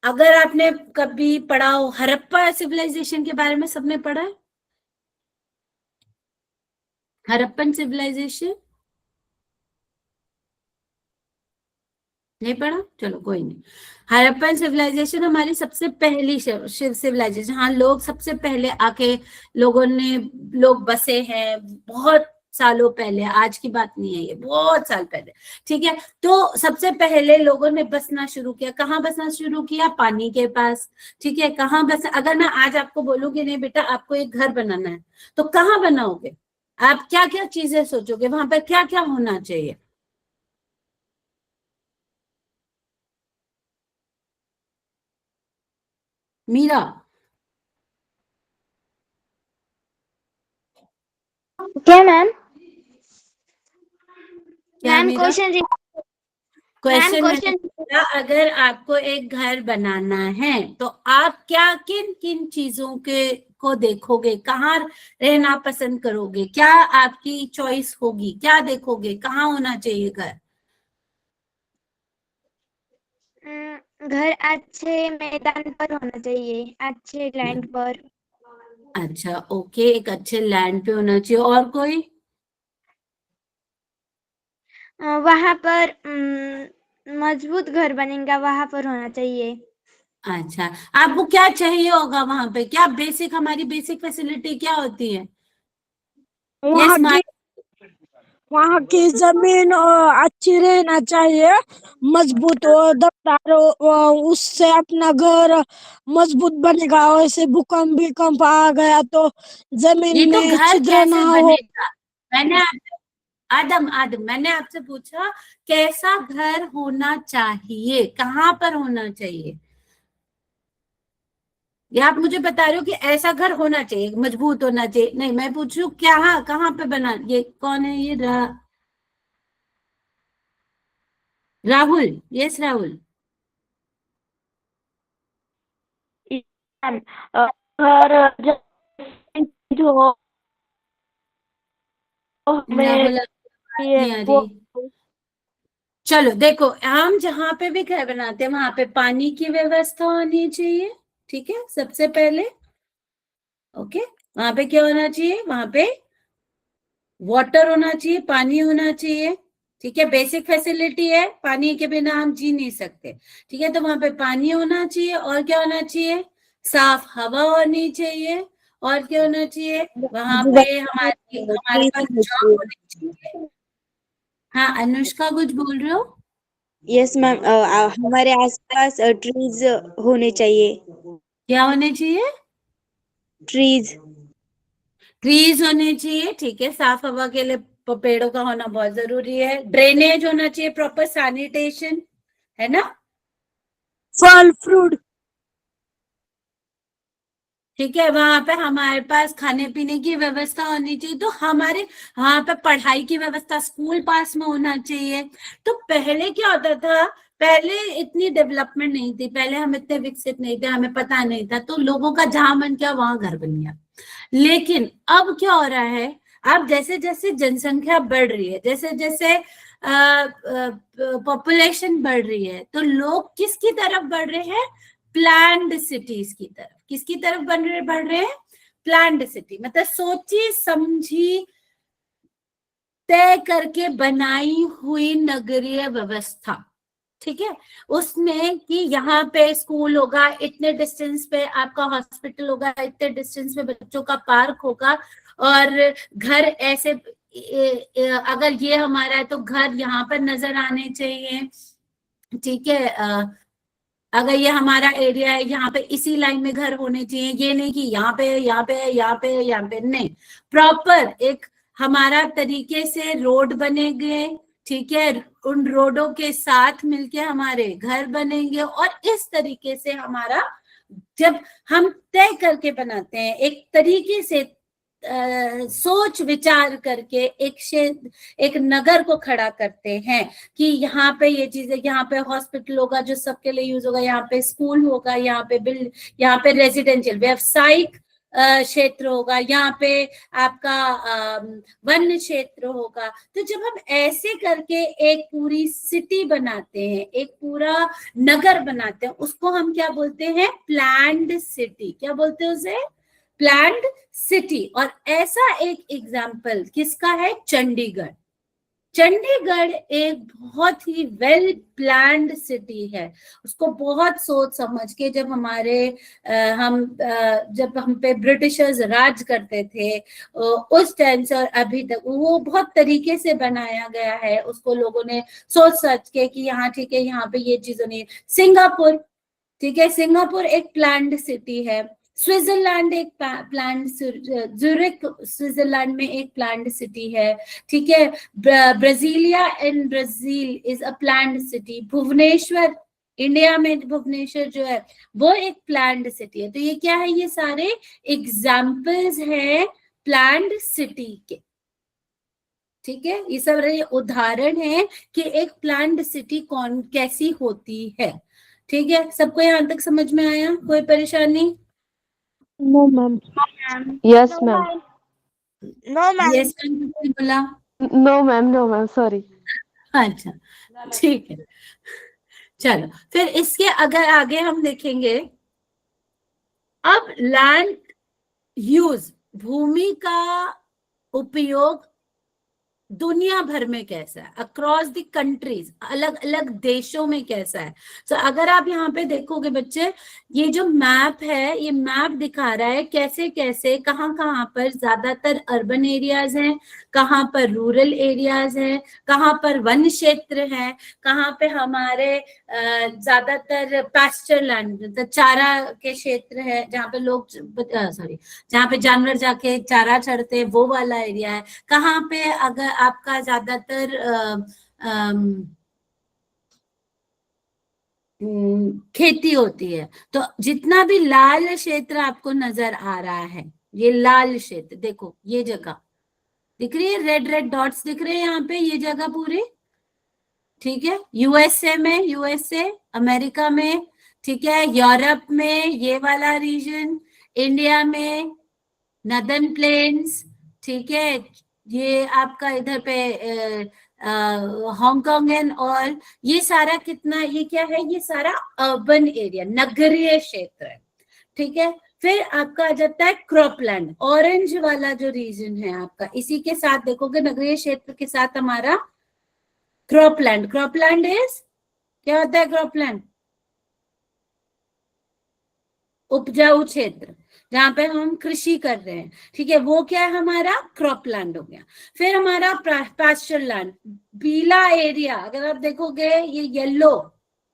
अगर आपने कभी पढ़ा हो हड़प्पा सिविलाइजेशन के बारे में, सबने पढ़ा है? हड़प्पन सिविलाइजेशन नहीं पढ़ा? चलो कोई नहीं। हड़प्पन सिविलाइजेशन हमारी सबसे पहली सिविलाइजेशन। हाँ, लोग सबसे पहले आके लोग बसे हैं बहुत सालों पहले, आज की बात नहीं है, ये बहुत साल पहले। ठीक है, तो सबसे पहले लोगों ने बसना शुरू किया। कहाँ बसना शुरू किया? पानी के पास। ठीक है, कहाँ बस? अगर मैं आज आपको बोलूंगी नहीं बेटा आपको एक घर बनाना है, तो कहाँ बनाओगे? आप क्या क्या चीजें सोचोगे? वहां पर क्या क्या होना चाहिए? मीरा, क्या मैम? क्या मैम मीरा? क्वेश्चन क्वेश्चन मैंने क्वेश्चन पूछा, अगर आपको एक घर बनाना है तो आप क्या किन किन चीजों को देखोगे? कहाँ रहना पसंद करोगे? क्या आपकी चॉइस होगी? क्या देखोगे? कहाँ होना चाहिए घर? घर अच्छे मैदान पर होना चाहिए, अच्छे लैंड पर। अच्छा ओके, एक अच्छे लैंड पे होना चाहिए। और कोई? वहां पर मजबूत घर बनेगा, वहां पर होना चाहिए। अच्छा, आपको क्या चाहिए होगा वहां पे? क्या बेसिक, हमारी बेसिक फैसिलिटी क्या होती है? वहाँ की वहाँ की जमीन अच्छी रहना चाहिए, मजबूत और दमदार उससे अपना घर मजबूत बनेगा। वैसे भूकंप आ गया तो ये जमीन तो में घर छिद्र ना कैसे हो। बनेगा? मैंने आदम आदम मैंने आपसे पूछा कैसा घर होना चाहिए, कहाँ पर होना चाहिए? ये आप मुझे बता रहे हो कि ऐसा घर होना चाहिए, मजबूत होना चाहिए। नहीं, मैं पूछ रही हूँ क्या, कहाँ पे बना? ये कौन है? ये राहुल। यस राहुल। घर जो हमें राहुल आवाज ये नहीं आ वो रही। चलो देखो, हम जहां पे भी घर बनाते हैं वहां पे पानी की व्यवस्था होनी चाहिए, ठीक है, सबसे पहले। ओके, वहां पे क्या होना चाहिए? वहां पे वाटर होना चाहिए, पानी होना चाहिए, ठीक है। बेसिक फैसिलिटी है, पानी के बिना हम जी नहीं सकते, ठीक है। तो वहां पे पानी होना चाहिए, और क्या होना चाहिए? साफ हवा होनी चाहिए, और क्या होना चाहिए? वहां पे हमारे पास जॉब होनी चाहिए। हाँ अनुष्का, कुछ बोल रहे हो? यस मैम, हमारे आसपास ट्रीज होने चाहिए। क्या होने चाहिए? ट्रीज। ट्रीज होने चाहिए, ठीक है। साफ हवा के लिए पेड़ों का होना बहुत जरूरी है। ड्रेनेज होना चाहिए, प्रॉपर सैनिटेशन, है ना? फल फ्रूट। ठीक है, वहां पे हमारे पास खाने पीने की व्यवस्था होनी चाहिए। तो हमारे वहां पे पढ़ाई की व्यवस्था स्कूल पास में होना चाहिए। तो पहले क्या होता था? पहले इतनी डेवलपमेंट नहीं थी, पहले हम इतने विकसित नहीं थे, हमें पता नहीं था, तो लोगों का जहां मन किया वहां घर बन गया। लेकिन अब क्या हो रहा है? अब जैसे जैसे जनसंख्या बढ़ रही है, जैसे जैसे पॉपुलेशन बढ़ रही है, तो लोग किसकी तरफ बढ़ रहे हैं? प्लान्ड सिटीज की तरफ। किसकी तरफ बढ़ रहे हैं? प्लान्ड सिटी, मतलब सोची समझी तय करके बनाई हुई नगरीय व्यवस्था, ठीक है। उसमें कि यहाँ पे स्कूल होगा, इतने डिस्टेंस पे आपका हॉस्पिटल होगा, इतने डिस्टेंस पे बच्चों का पार्क होगा, और घर ऐसे अगर ये हमारा है तो घर यहाँ पर नजर आने चाहिए, ठीक है। अगर ये हमारा एरिया है, यहाँ पे इसी लाइन में घर होने चाहिए। ये नहीं कि यहाँ पे यहाँ पे यहाँ पे यहाँ पे, नहीं, प्रॉपर एक हमारा तरीके से रोड बनेंगे, ठीक है। उन रोडों के साथ मिलके हमारे घर बनेंगे, और इस तरीके से हमारा, जब हम तय करके बनाते हैं एक तरीके से, सोच विचार करके एक नगर को खड़ा करते हैं कि यहाँ पे ये चीजें, यहाँ पे हॉस्पिटल होगा जो सबके लिए यूज होगा, यहाँ पे स्कूल होगा, यहाँ पे रेजिडेंशियल व्यावसायिक क्षेत्र होगा, यहाँ पे आपका वन क्षेत्र होगा। तो जब हम ऐसे करके एक पूरी सिटी बनाते हैं, एक पूरा नगर बनाते हैं, उसको हम क्या बोलते हैं? Planned city. क्या बोलते हैं उसे? Planned city. और ऐसा एक एग्जाम्पल किसका है? चंडीगढ़। चंडीगढ़ एक बहुत ही वेल प्लान्ड सिटी है। उसको बहुत सोच समझ के, जब जब हम पे ब्रिटिशर्स राज करते थे उस टाइम से और अभी तक वो बहुत तरीके से बनाया गया है। उसको लोगों ने सोच समझ के कि यहाँ ठीक है, यहाँ पे ये चीजें नहीं। सिंगापुर, ठीक है, सिंगापुर एक प्लान्ड सिटी है। स्विट्जरलैंड एक प्लान्ड, ज्यूरिक स्विट्जरलैंड में एक प्लान्ड सिटी है, ठीक है। Brasilia in Brazil is a planned city. Bhubaneswar, India में भुवनेश्वर जो है वो एक प्लान्ड सिटी है। तो ये क्या है? ये सारे एग्जाम्पल्स हैं प्लान्ड सिटी के, ठीक है। ये सब उदाहरण है कि एक प्लान्ड सिटी कौन कैसी होती है, ठीक है। सबको यहाँ तक समझ में आया? कोई परेशानी? No ma'am. Yes ma'am. No ma'am. Yes बोला? No ma'am, no ma'am, sorry. अच्छा, ठीक है। चलो फिर इसके अगर आगे हम देखेंगे, अब लैंड यूज, भूमि का उपयोग दुनिया भर में कैसा है, अक्रॉस द कंट्रीज, अलग अलग देशों में कैसा है। तो अगर आप यहाँ पे देखोगे बच्चे, ये जो मैप है, ये मैप दिखा रहा है कैसे कैसे कहाँ कहाँ पर ज्यादातर अर्बन एरियाज हैं, कहाँ पर रूरल एरियाज हैं, कहाँ पर वन क्षेत्र है, कहाँ पे हमारे ज्यादातर पास्चर लैंड, चारा के क्षेत्र है, जहाँ पे लोग सॉरी जहाँ पे जानवर जाके चारा चढ़ते, वो वाला एरिया है, कहाँ पे अगर आपका ज्यादातर खेती होती है। तो जितना भी लाल क्षेत्र आपको नजर आ रहा है, ये लाल क्षेत्र देखो, ये जगह दिख रही है, रेड रेड डॉट्स दिख रहे हैं यहाँ पे, ये जगह पूरी, ठीक है। यूएसए में, यूएसए अमेरिका में, ठीक है, यूरोप में ये वाला रीजन, इंडिया में नदर्न प्लेन्स, ठीक है, ये आपका इधर पे हांगकांग एंड ऑल, ये सारा कितना, ये क्या है, ये सारा अर्बन एरिया, नगरीय क्षेत्र है, ठीक है। फिर आपका आ जाता है क्रॉपलैंड, ऑरेंज वाला जो रीजन है आपका, इसी के साथ देखोगे नगरीय क्षेत्र के साथ हमारा क्रॉपलैंड। क्रॉपलैंड इज, क्या होता है क्रॉपलैंड? उपजाऊ क्षेत्र, जहां पे हम कृषि कर रहे हैं, ठीक है, वो क्या है हमारा क्रॉपलैंड हो गया। फिर हमारा पास्चर लैंड, पीला एरिया, अगर आप देखोगे ये येलो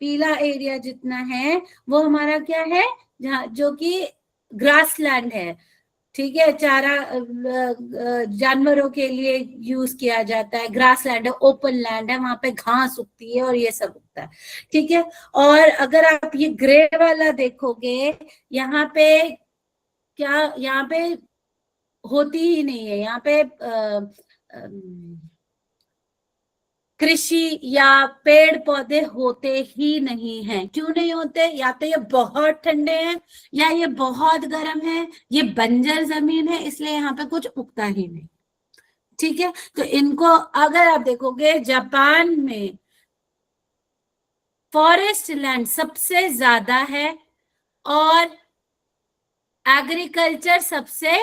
पीला एरिया जितना है वो हमारा क्या है, जहाँ जो कि ग्रास लैंड है, ठीक है, चारा जानवरों के लिए यूज किया जाता है, ग्रास लैंड है, ओपन लैंड है, वहां पे घास उगती है और ये सब उगता है, ठीक है। और अगर आप ये ग्रे वाला देखोगे, यहाँ पे क्या, यहाँ पे होती ही नहीं है, यहाँ पे कृषि या पेड़ पौधे होते ही नहीं हैं। क्यों नहीं होते? या तो ये बहुत ठंडे हैं, या ये बहुत गर्म है, ये बंजर जमीन है, इसलिए यहाँ पे कुछ उगता ही नहीं, ठीक है। तो इनको अगर आप देखोगे, जापान में फॉरेस्ट लैंड सबसे ज्यादा है और एग्रीकल्चर सबसे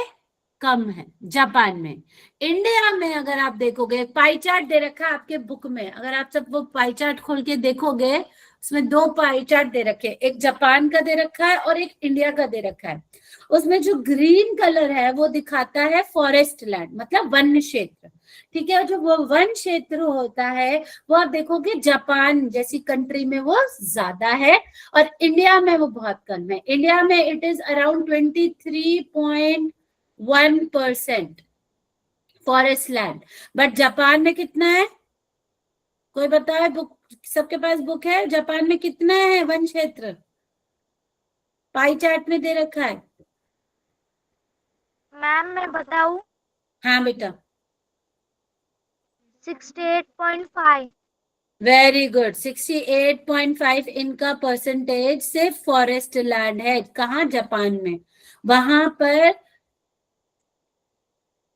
कम है जापान में। इंडिया में अगर आप देखोगे, पाई चार्ट दे रखा है आपके बुक में, अगर आप सब वो पाई चार्ट खोल के देखोगे, उसमें दो पाई चार्ट दे रखे, एक जापान का दे रखा है और एक इंडिया का दे रखा है। उसमें जो ग्रीन कलर है वो दिखाता है फॉरेस्ट लैंड, मतलब वन क्षेत्र, ठीक है। जो वो वन क्षेत्र होता है वो आप देखोगे जापान जैसी कंट्री में वो ज्यादा है और इंडिया में वो बहुत कम है। इंडिया में it is around 23.1% forest land, but Japan में कितना है? कोई बताए, बुक सबके पास बुक है, जापान में कितना है वन क्षेत्र? पाई चार्ट में दे रखा है। मैम मैं बताऊं? हाँ बेटा, 68.5। वेरी गुड, 68.5 इनका परसेंटेज सिर्फ फॉरेस्ट लैंड है। कहाँ? जापान में। वहां पर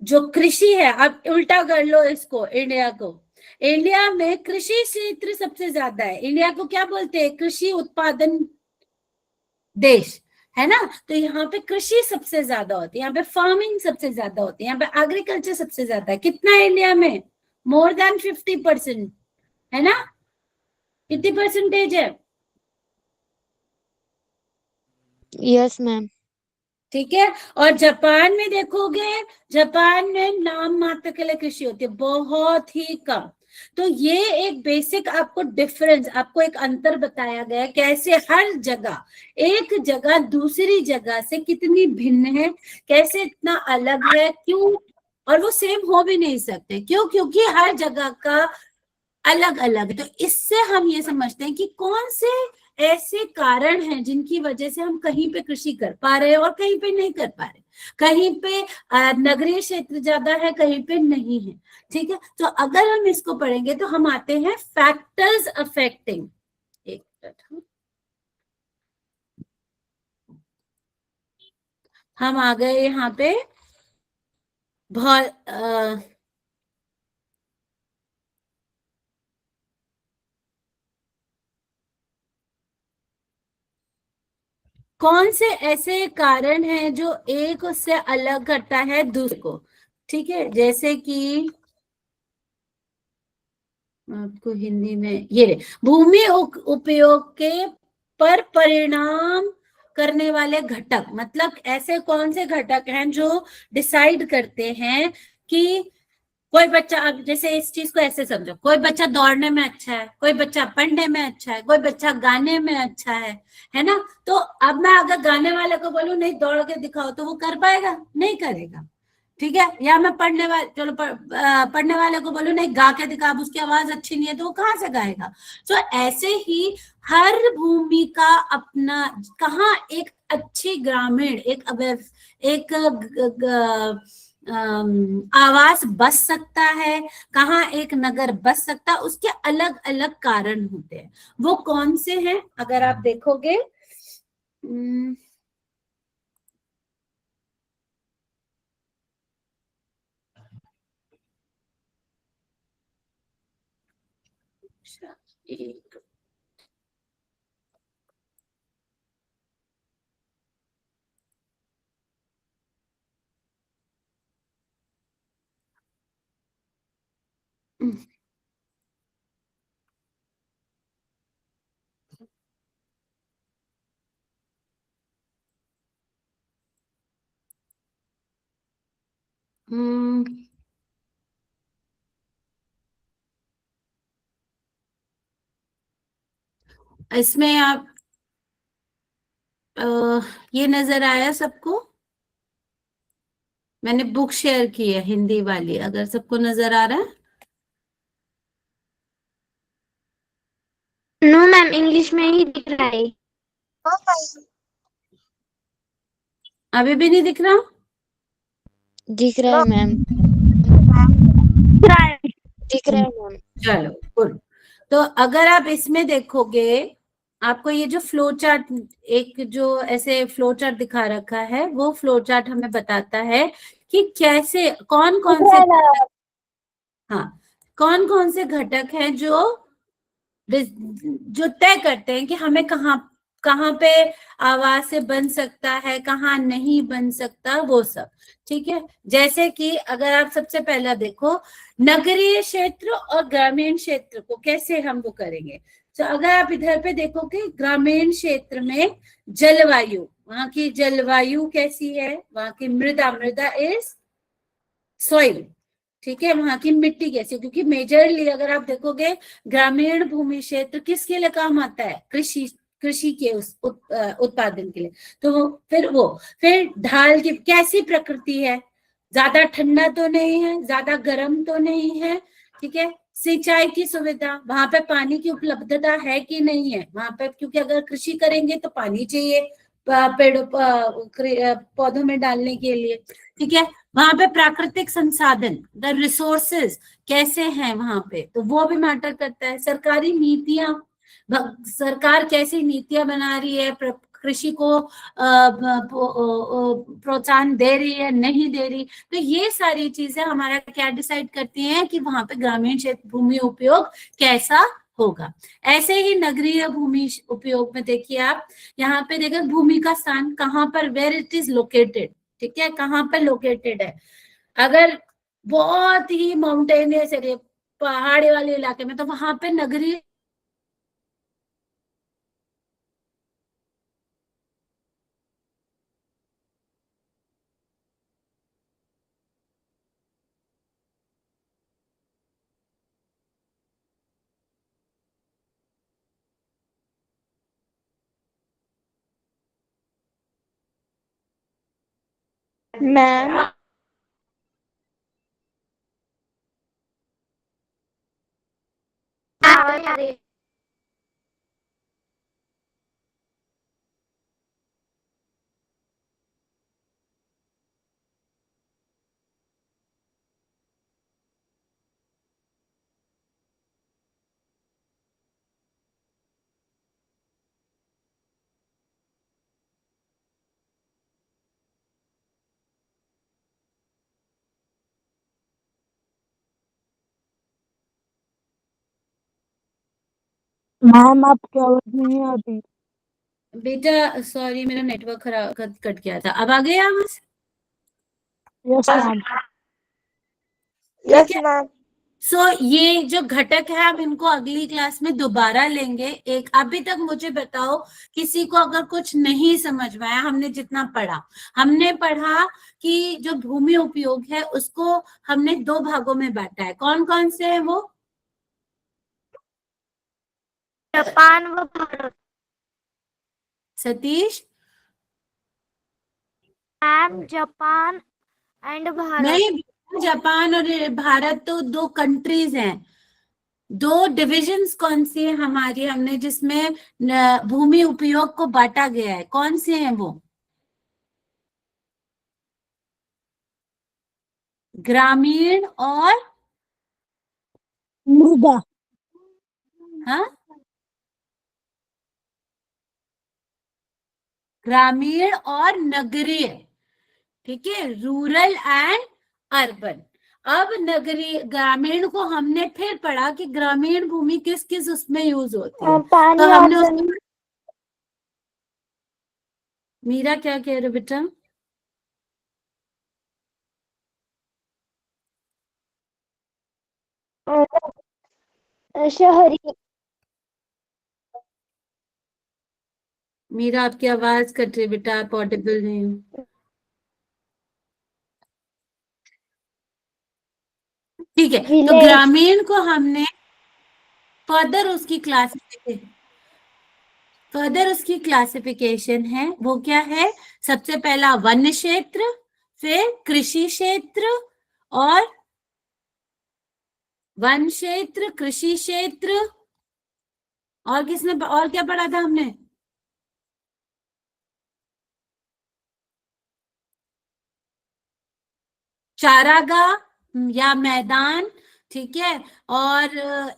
जो कृषि है, आप उल्टा कर लो इसको, इंडिया को, इंडिया में कृषि क्षेत्र सबसे ज्यादा है। इंडिया को क्या बोलते हैं? कृषि उत्पादन देश, है ना। तो यहाँ पे कृषि सबसे ज्यादा होती है, यहाँ पे फार्मिंग सबसे ज्यादा होती है, यहाँ पे एग्रीकल्चर सबसे ज्यादा है। कितना है इंडिया में? मोर देन 50%, है ना। कितनी परसेंटेज है? Yes ma'am. ठीक है। और जापान में देखोगे, जापान में नाम मात्र के लिए कृषि होती है, बहुत ही कम। तो ये एक बेसिक आपको डिफरेंस, आपको एक अंतर बताया गया है, कैसे हर जगह, एक जगह दूसरी जगह से कितनी भिन्न है, कैसे इतना अलग है, क्यों, और वो सेम हो भी नहीं सकते, क्यों? क्योंकि हर जगह का अलग अलग। तो इससे हम ये समझते हैं कि कौन से ऐसे कारण हैं जिनकी वजह से हम कहीं पे कृषि कर पा रहे हैं और कहीं पे नहीं कर पा रहे, कहीं पे नगरीय क्षेत्र ज्यादा है, कहीं पे नहीं है, ठीक है। तो अगर हम इसको पढ़ेंगे तो हम आते हैं फैक्टर्स अफेक्टिंग, एक मिनट, हम आ गए यहाँ पे बहुत कौन से ऐसे कारण हैं जो एक उससे अलग करता है दूसरे को, ठीक है। जैसे कि आपको हिंदी में ये रे, भूमि उपयोग के पर परिणाम करने वाले घटक, मतलब ऐसे कौन से घटक हैं जो डिसाइड करते हैं कि कोई बच्चा, अब जैसे इस चीज को ऐसे समझो, कोई बच्चा दौड़ने में अच्छा है, कोई बच्चा पढ़ने में अच्छा है, कोई बच्चा गाने में अच्छा है ना। तो अब मैं अगर गाने वाले को बोलूं नहीं दौड़ के दिखाओ, तो वो कर पाएगा? नहीं करेगा, ठीक है। या मैं पढ़ने वाले को बोलूं नहीं गा के दिखा, अब उसकी आवाज अच्छी नहीं है तो वो कहाँ से गाएगा। तो ऐसे ही हर भूमि का अपना, कहाँ एक अच्छी ग्रामीण, एक आवास बस सकता है, कहाँ एक नगर बस सकता है, उसके अलग अलग कारण होते हैं। वो कौन से हैं अगर आप देखोगे, एक इसमें आप ये नजर आया सबको? मैंने बुक शेयर की है हिंदी वाली, अगर सबको नजर आ रहा है। नो मैम, इंग्लिश में ही दिख रहा है। अभी भी नहीं दिख रहा? दिख रहा है मैम, दिख रहा है। दिख रहा है मैम। चलो गुड। तो अगर आप इसमें देखोगे, आपको ये जो फ्लो चार्ट, एक जो ऐसे फ्लो चार्ट दिखा रखा है, वो फ्लो चार्ट हमें बताता है कि कैसे कौन कौन से, हाँ, कौन कौन से घटक हैं जो तय करते हैं कि हमें कहाँ कहाँ पे आवाज से बन सकता है, कहाँ नहीं बन सकता, वो सब। ठीक है, जैसे कि अगर आप सबसे पहला देखो, नगरीय क्षेत्र और ग्रामीण क्षेत्र को कैसे हम वो करेंगे। तो अगर आप इधर पे देखोगे, ग्रामीण क्षेत्र में जलवायु, वहां की जलवायु कैसी है, वहां की मृदा इज सॉइल, ठीक है, वहां की मिट्टी कैसी, क्योंकि मेजरली अगर आप देखोगे ग्रामीण भूमि क्षेत्र किसके लिए काम आता है, कृषि के उस उत्पादन के लिए। तो फिर ढाल की कैसी प्रकृति है, ज्यादा ठंडा तो नहीं है, ज्यादा गर्म तो नहीं है, ठीक है। सिंचाई की सुविधा, वहां पे पानी की उपलब्धता है कि नहीं है वहां पे, क्योंकि अगर कृषि करेंगे तो पानी चाहिए पेड़ों पौधों में डालने के लिए, ठीक है। वहां पे प्राकृतिक संसाधन, द रिसोर्सेज कैसे हैं वहां पे, तो वो भी मैटर करता है। सरकारी नीतियां, सरकार कैसी नीतियां बना रही है, कृषि को प्रोत्साहन दे रही है, नहीं दे रही, तो ये सारी चीजें हमारा क्या डिसाइड करती हैं कि वहां पे ग्रामीण क्षेत्र भूमि उपयोग कैसा होगा। ऐसे ही नगरीय भूमि उपयोग में देखिए आप, यहाँ पे देखिए भूमि का स्थान कहाँ पर, वेयर इट इज लोकेटेड, ठीक है, कहाँ पर लोकेटेड है। अगर बहुत ही माउंटेनियस एरिया, पहाड़ी वाले इलाके में, तो वहां पे नगरीय मैम आवाज आ रही है। मैम आपकी आवाज नहीं आती। बेटा सॉरी, मेरा नेटवर्क खराब कट गया था, अब आ गई आवाज? Yes ma'am. ठीक है, सो ये जो घटक है हम इनको अगली क्लास में दोबारा लेंगे। एक अभी तक मुझे बताओ, किसी को अगर कुछ नहीं समझ में आया, हमने जितना पढ़ा, हमने पढ़ा कि जो भूमि उपयोग है उसको हमने 2 भागों में बांटा है। कौन कौन से हैं वो? जापान व Bharat. Satish? Ma'am Japan and Bharat. नहीं, जापान और भारत तो 2 कंट्रीज हैं। 2 डिविजन्स कौन सी है हमारी, हमने जिसमें भूमि उपयोग को बांटा गया है, कौन से हैं वो? ग्रामीण और मृदा। हाँ, ग्रामीण और नगरीय, ठीक है, रूरल एंड अर्बन। अब नगरीय ग्रामीण को हमने फिर पढ़ा कि ग्रामीण भूमि किस किस उसमें यूज होती है। तो हमने उसमें, मीरा क्या कह रहे हो बेटा? शहरी। मीरा आपकी आवाज कट रही बेटा, आप ऑडिबल नहीं हो। ठीक है, तो विलेज। ग्रामीण को हमने फर्दर उसकी क्लासिफिकेशन है, वो क्या है? सबसे पहला वन क्षेत्र, फिर कृषि क्षेत्र, और वन क्षेत्र, कृषि क्षेत्र, और किसने और क्या पढ़ा था हमने? चारागाह या मैदान, ठीक है। और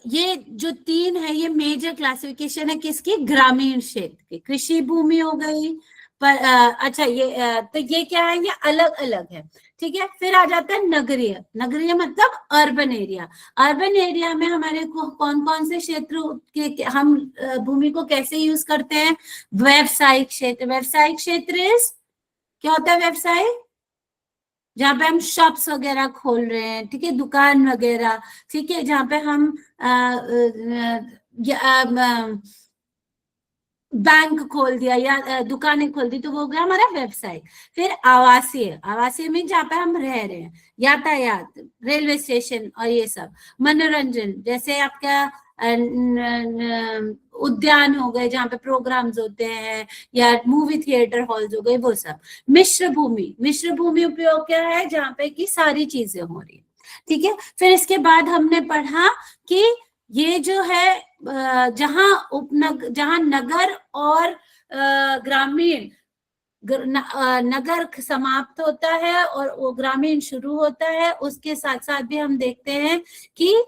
ये जो 3 है, ये मेजर क्लासिफिकेशन है किसकी? ग्रामीण क्षेत्र की। कृषि भूमि हो गई, पर अच्छा ये तो ये क्या है? ये अलग अलग है, ठीक है। फिर आ जाता है नगरीय। नगरीय मतलब अर्बन एरिया। अर्बन एरिया में हमारे को कौन कौन से क्षेत्र के हम भूमि को कैसे यूज करते हैं? व्यवसायिक क्षेत्र। व्यवसायिक क्षेत्र क्या होता है? व्यवसाय जहाँ पे हम शॉप्स वगैरह खोल रहे हैं, ठीक है, दुकान वगैरह, ठीक है, जहाँ पे हम बैंक खोल दिया या दुकानें खोल दी, तो वो हो गया हमारा व्यवसाय। फिर आवासीय। आवासीय में जहाँ पे हम रह रहे हैं, यातायात, रेलवे स्टेशन और ये सब। मनोरंजन, जैसे आपका उद्यान हो गए जहाँ पे प्रोग्राम्स होते हैं, या मूवी थिएटर हॉल्स हो गए, वो सब। मिश्र भूमि। मिश्र भूमि उपयोग क्या है? जहाँ पे की सारी चीजें हो रही है, ठीक है। फिर इसके बाद हमने पढ़ा कि ये जो है जहां नगर और ग्रामीण, नगर समाप्त होता है और वो ग्रामीण शुरू होता है, उसके साथ साथ भी हम देखते हैं कि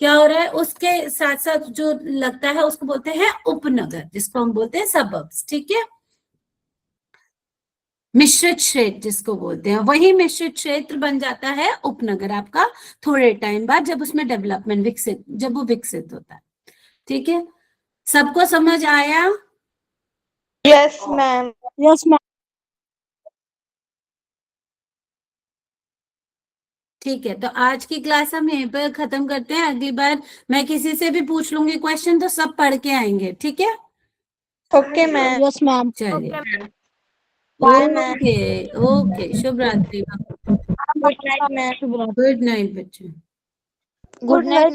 क्या हो रहा है। उसके साथ साथ जो लगता है उसको बोलते हैं उपनगर, जिसको हम बोलते हैं सबर्ब्स, ठीक है। मिश्रित क्षेत्र जिसको बोलते हैं, वही मिश्रित क्षेत्र बन जाता है उपनगर आपका थोड़े टाइम बाद, जब उसमें डेवलपमेंट जब वो विकसित होता है, ठीक है। सबको समझ आया? Yes ma'am. Yes ma'am. ठीक है, तो आज की क्लास हम यहीं पर खत्म करते हैं। अगली बार मैं किसी से भी पूछ लूंगी क्वेश्चन, तो सब पढ़ के आएंगे, ठीक है। Okay ma'am. Yes ma'am. चलिए, बाय मैम। ओके ओके, शुभ रात्रि। Good night ma'am. Good night बच्चे। Good night.